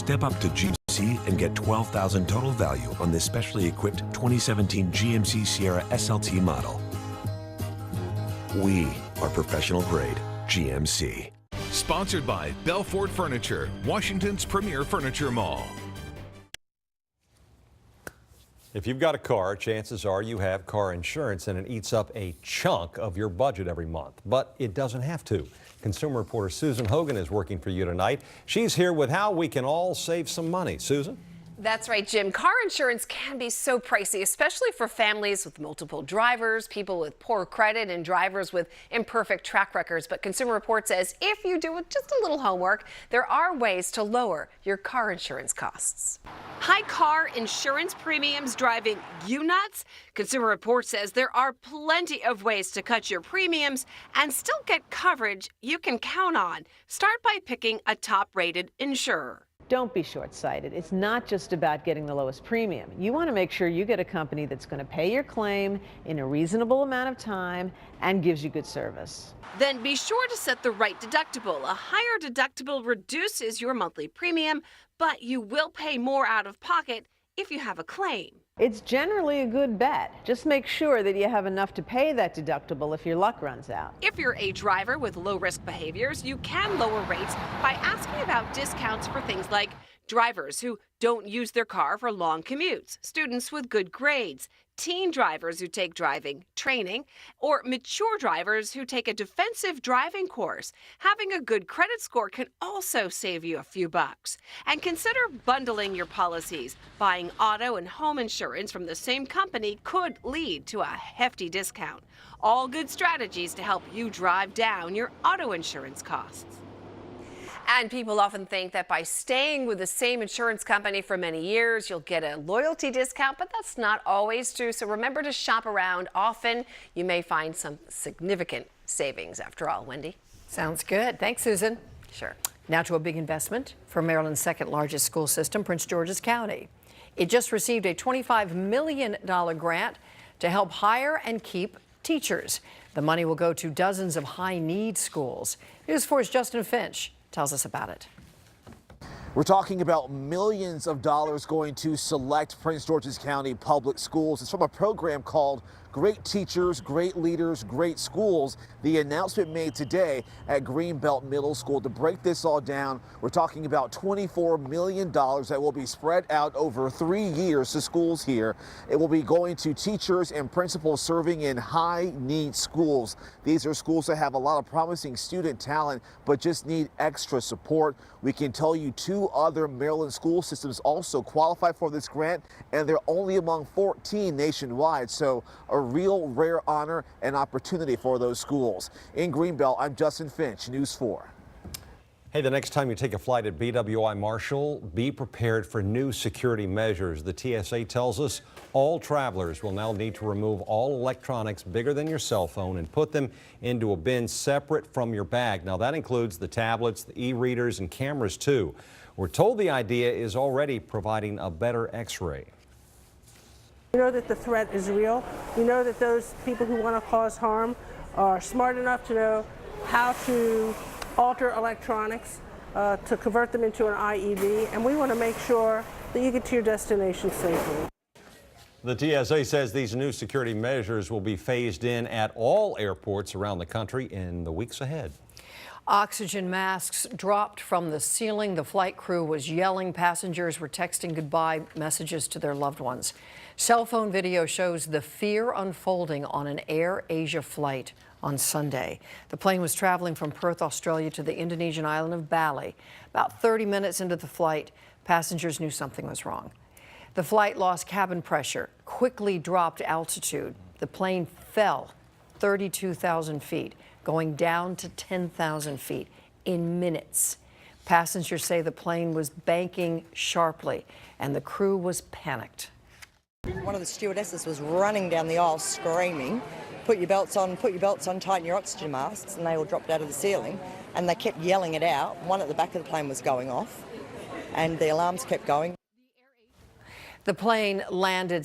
Step up to GMC and get $12,000 total value on this specially equipped 2017 GMC Sierra SLT model. We are professional grade GMC. Sponsored by Belfort Furniture, Washington's premier furniture mall. If you've got a car, chances are you have car insurance, and it eats up a chunk of your budget every month. But it doesn't have to. Consumer reporter Susan Hogan is working for you tonight. She's here with how we can all save some money. Susan? That's right, Jim. Car insurance can be so pricey, especially for families with multiple drivers, people with poor credit, and drivers with imperfect track records. But Consumer Report says if you do just a little homework, there are ways to lower your car insurance costs. High car insurance premiums driving you nuts? Consumer Report says there are plenty of ways to cut your premiums and still get coverage you can count on. Start by picking a top-rated insurer. Don't be short-sighted. It's not just about getting the lowest premium. You want to make sure you get a company that's going to pay your claim in a reasonable amount of time and gives you good service. Then be sure to set the right deductible. A higher deductible reduces your monthly premium, but you will pay more out of pocket if you have a claim. It's generally a good bet. Just make sure that you have enough to pay that deductible if your luck runs out. If you're a driver with low-risk behaviors, you can lower rates by asking about discounts for things like drivers who don't use their car for long commutes, students with good grades, teen drivers who take driving training, or mature drivers who take a defensive driving course. Having a good credit score can also save you a few bucks. And consider bundling your policies. Buying auto and home insurance from the same company could lead to a hefty discount. All good strategies to help you drive down your auto insurance costs. And people often think that by staying with the same insurance company for many years, you'll get a loyalty discount, but that's not always true. So remember to shop around often. You may find some significant savings after all. Wendy? Sounds good. Thanks, Susan. Sure. Now to a big investment for Maryland's second largest school system, Prince George's County. It just received a $25 million grant to help hire and keep teachers. The money will go to dozens of high-need schools. News 4's Justin Finch tells us about it. We're talking about millions of dollars going to select Prince George's County public schools. It's from a program called Great Teachers, Great Leaders, Great Schools. The announcement made today at Greenbelt Middle School. To break this all down, we're talking about $24 million that will be spread out over 3 years to schools here. It will be going to teachers and principals serving in high-need schools. These are schools that have a lot of promising student talent, but just need extra support. We can tell you 2 other Maryland school systems also qualify for this grant, and they're only among 14 nationwide. So a real rare honor and opportunity for those schools. In Greenbelt, I'm Justin Finch, News 4. Hey, the next time you take a flight at BWI Marshall, be prepared for new security measures. The TSA tells us all travelers will now need to remove all electronics bigger than your cell phone and put them into a bin separate from your bag. Now, that includes the tablets, the e-readers, and cameras, too. We're told the idea is already providing a better X-ray. You know that the threat is real. You know that those people who want to cause harm are smart enough to know how to alter electronics to convert them into an IED, and we want to make sure that you get to your destination safely. The TSA says these new security measures will be phased in at all airports around the country in the weeks ahead. Oxygen masks dropped from the ceiling. The flight crew was yelling. Passengers were texting goodbye messages to their loved ones. Cell phone video shows the fear unfolding on an Air Asia flight on Sunday. The plane was traveling from Perth, Australia to the Indonesian island of Bali. About 30 minutes into the flight, passengers knew something was wrong. The flight lost cabin pressure, quickly dropped altitude. The plane fell 32,000 feet, going down to 10,000 feet in minutes. Passengers say the plane was banking sharply and the crew was panicked. One of the stewardesses was running down the aisle screaming, put your belts on, tighten your oxygen masks, and they all dropped out of the ceiling, and they kept yelling it out. One at the back of the plane was going off, and the alarms kept going. The plane landed